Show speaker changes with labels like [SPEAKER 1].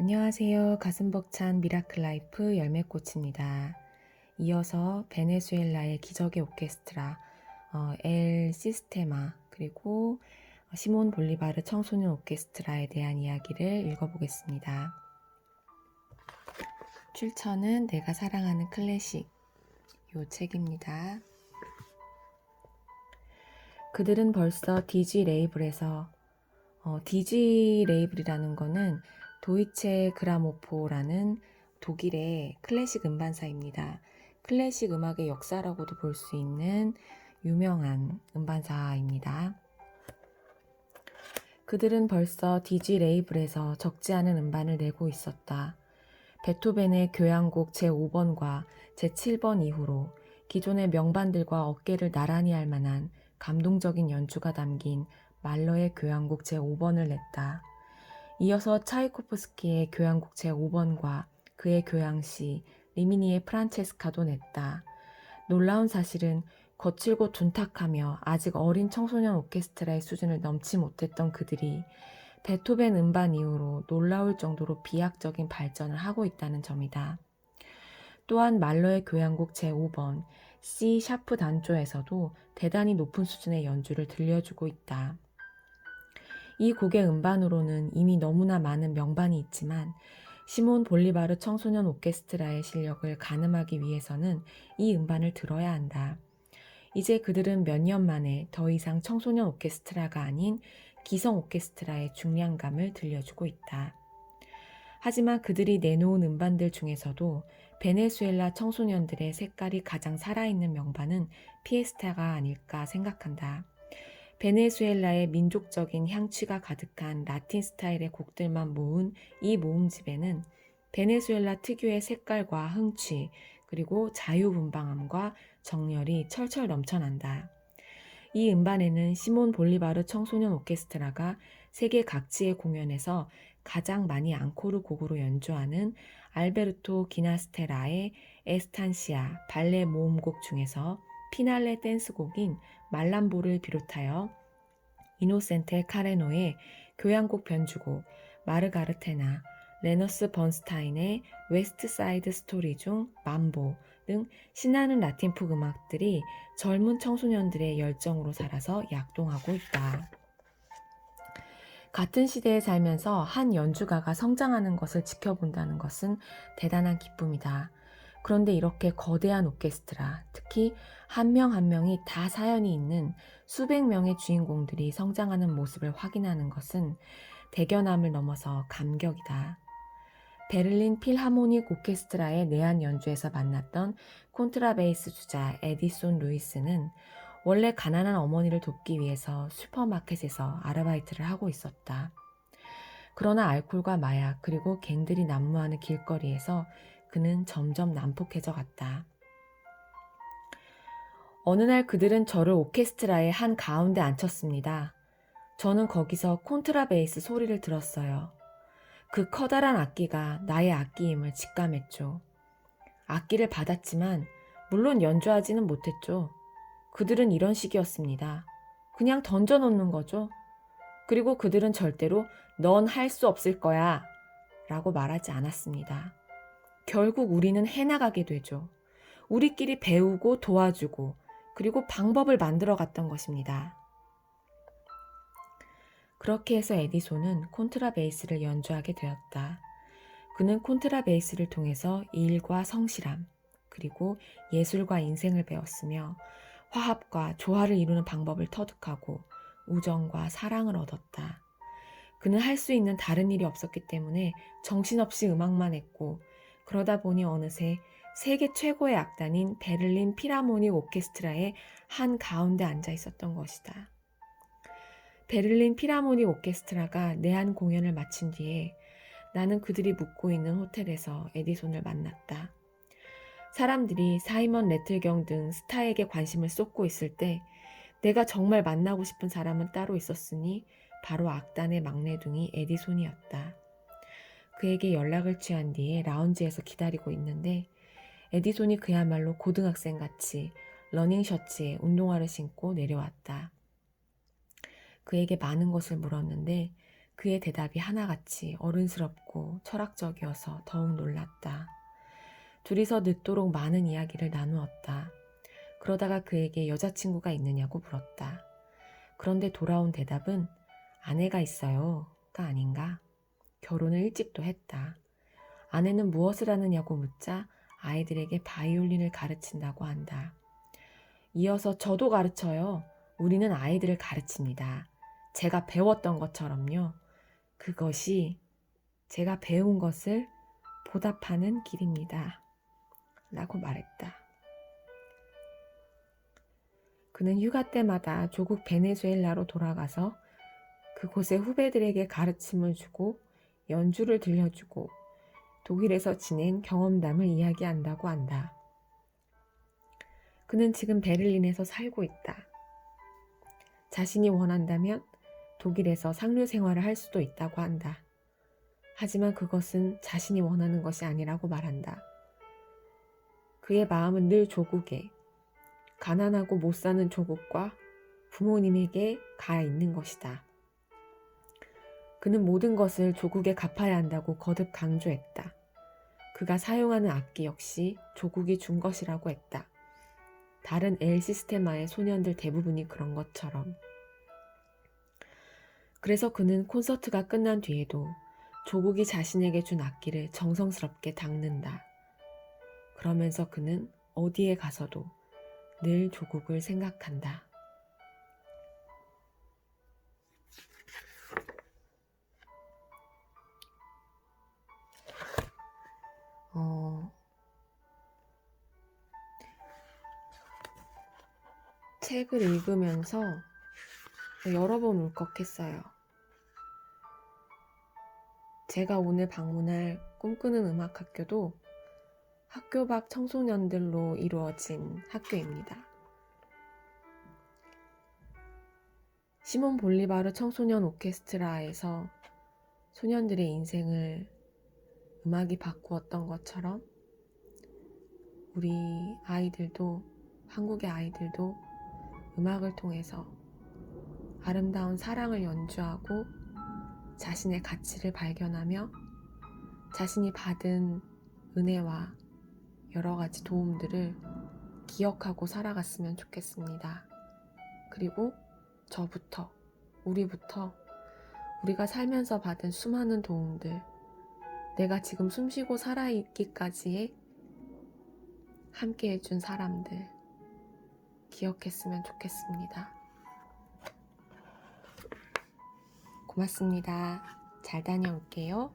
[SPEAKER 1] 안녕하세요. 가슴 벅찬 미라클 라이프 열매꽃입니다. 이어서 베네수엘라의 기적의 오케스트라, 엘 시스테마, 그리고 시몬 볼리바르 청소년 오케스트라에 대한 이야기를 읽어보겠습니다. 출처는 내가 사랑하는 클래식, 요 책입니다. 그들은 벌써 디지 레이블에서 디지 레이블이라는 거는 도이체 그라모포라는 독일의 클래식 음반사입니다. 클래식 음악의 역사라고도 볼 수 있는 유명한 음반사입니다. 그들은 벌써 디지 레이블에서 적지 않은 음반을 내고 있었다. 베토벤의 교향곡 제5번과 제7번 이후로 기존의 명반들과 어깨를 나란히 할 만한 감동적인 연주가 담긴 말러의 교향곡 제5번을 냈다. 이어서 차이코프스키의 교향곡 제5번과 그의 교향시 리미니의 프란체스카도 냈다. 놀라운 사실은 거칠고 둔탁하며 아직 어린 청소년 오케스트라의 수준을 넘지 못했던 그들이 베토벤 음반 이후로 놀라울 정도로 비약적인 발전을 하고 있다는 점이다. 또한 말러의 교향곡 제5번 C 샤프 단조에서도 대단히 높은 수준의 연주를 들려주고 있다. 이 곡의 음반으로는 이미 너무나 많은 명반이 있지만 시몬 볼리바르 청소년 오케스트라의 실력을 가늠하기 위해서는 이 음반을 들어야 한다. 이제 그들은 몇 년 만에 더 이상 청소년 오케스트라가 아닌 기성 오케스트라의 중량감을 들려주고 있다. 하지만 그들이 내놓은 음반들 중에서도 베네수엘라 청소년들의 색깔이 가장 살아있는 명반은 피에스타가 아닐까 생각한다. 베네수엘라의 민족적인 향취가 가득한 라틴 스타일의 곡들만 모은 이 모음집에는 베네수엘라 특유의 색깔과 흥취, 그리고 자유분방함과 정열이 철철 넘쳐난다. 이 음반에는 시몬 볼리바르 청소년 오케스트라가 세계 각지의 공연에서 가장 많이 앙코르 곡으로 연주하는 알베르토 기나스테라의 에스탄시아 발레 모음곡 중에서 피날레 댄스곡인 말람보를 비롯하여 이노센테 카레노의 교향곡 변주곡 마르가르테나, 레너스 번스타인의 웨스트 사이드 스토리 중 mambo 등 신나는 라틴풍 음악들이 젊은 청소년들의 열정으로 살아서 약동하고 있다. 같은 시대에 살면서 한 연주가가 성장하는 것을 지켜본다는 것은 대단한 기쁨이다. 그런데 이렇게 거대한 오케스트라, 특히 한 명 한 명이 다 사연이 있는 수백 명의 주인공들이 성장하는 모습을 확인하는 것은 대견함을 넘어서 감격이다. 베를린 필하모닉 오케스트라의 내한 연주에서 만났던 콘트라베이스 주자 에디손 루이스는 원래 가난한 어머니를 돕기 위해서 슈퍼마켓에서 아르바이트를 하고 있었다. 그러나 알코올과 마약 그리고 갱들이 난무하는 길거리에서 그는 점점 난폭해져 갔다. 어느 날 그들은 저를 오케스트라의 한 가운데 앉혔습니다. 저는 거기서 콘트라베이스 소리를 들었어요. 그 커다란 악기가 나의 악기임을 직감했죠. 악기를 받았지만 물론 연주하지는 못했죠. 그들은 이런 식이었습니다. 그냥 던져놓는 거죠. 그리고 그들은 절대로 넌 할 수 없을 거야 라고 말하지 않았습니다. 결국 우리는 해나가게 되죠. 우리끼리 배우고 도와주고 그리고 방법을 만들어 갔던 것입니다. 그렇게 해서 에디손은 콘트라베이스를 연주하게 되었다. 그는 콘트라베이스를 통해서 일과 성실함, 그리고 예술과 인생을 배웠으며 화합과 조화를 이루는 방법을 터득하고 우정과 사랑을 얻었다. 그는 할 수 있는 다른 일이 없었기 때문에 정신없이 음악만 했고 그러다 보니 어느새 세계 최고의 악단인 베를린 필하모닉 오케스트라의 한 가운데 앉아 있었던 것이다. 베를린 필하모닉 오케스트라가 내한 공연을 마친 뒤에 나는 그들이 묵고 있는 호텔에서 에디손을 만났다. 사람들이 사이먼 레틀경 등 스타에게 관심을 쏟고 있을 때 내가 정말 만나고 싶은 사람은 따로 있었으니 바로 악단의 막내둥이 에디손이었다. 그에게 연락을 취한 뒤에 라운지에서 기다리고 있는데 에디손이 그야말로 고등학생같이 러닝 셔츠에 운동화를 신고 내려왔다. 그에게 많은 것을 물었는데 그의 대답이 하나같이 어른스럽고 철학적이어서 더욱 놀랐다. 둘이서 늦도록 많은 이야기를 나누었다. 그러다가 그에게 여자친구가 있느냐고 물었다. 그런데 돌아온 대답은 아내가 있어요가 아닌가? 결혼을 일찍도 했다. 아내는 무엇을 하느냐고 묻자 아이들에게 바이올린을 가르친다고 한다. 이어서 저도 가르쳐요. 우리는 아이들을 가르칩니다. 제가 배웠던 것처럼요. 그것이 제가 배운 것을 보답하는 길입니다. 라고 말했다. 그는 휴가 때마다 조국 베네수엘라로 돌아가서 그곳의 후배들에게 가르침을 주고 연주를 들려주고 독일에서 지낸 경험담을 이야기한다고 한다. 그는 지금 베를린에서 살고 있다. 자신이 원한다면 독일에서 상류 생활을 할 수도 있다고 한다. 하지만 그것은 자신이 원하는 것이 아니라고 말한다. 그의 마음은 늘 조국에, 가난하고 못 사는 조국과 부모님에게 가 있는 것이다. 그는 모든 것을 조국에 갚아야 한다고 거듭 강조했다. 그가 사용하는 악기 역시 조국이 준 것이라고 했다. 다른 엘 시스테마의 소년들 대부분이 그런 것처럼. 그래서 그는 콘서트가 끝난 뒤에도 조국이 자신에게 준 악기를 정성스럽게 닦는다. 그러면서 그는 어디에 가서도 늘 조국을 생각한다. 책을 읽으면서 여러 번 울컥했어요. 제가 오늘 방문할 꿈꾸는 음악학교도 학교 밖 청소년들로 이루어진 학교입니다. 시몬 볼리바르 청소년 오케스트라에서 소년들의 인생을 음악이 바꾸었던 것처럼 우리 아이들도, 한국의 아이들도 음악을 통해서 아름다운 사랑을 연주하고 자신의 가치를 발견하며 자신이 받은 은혜와 여러 가지 도움들을 기억하고 살아갔으면 좋겠습니다. 그리고 저부터, 우리부터 우리가 살면서 받은 수많은 도움들, 내가 지금 숨쉬고 살아있기까지의 함께 해준 사람들 기억했으면 좋겠습니다. 고맙습니다. 잘 다녀올게요.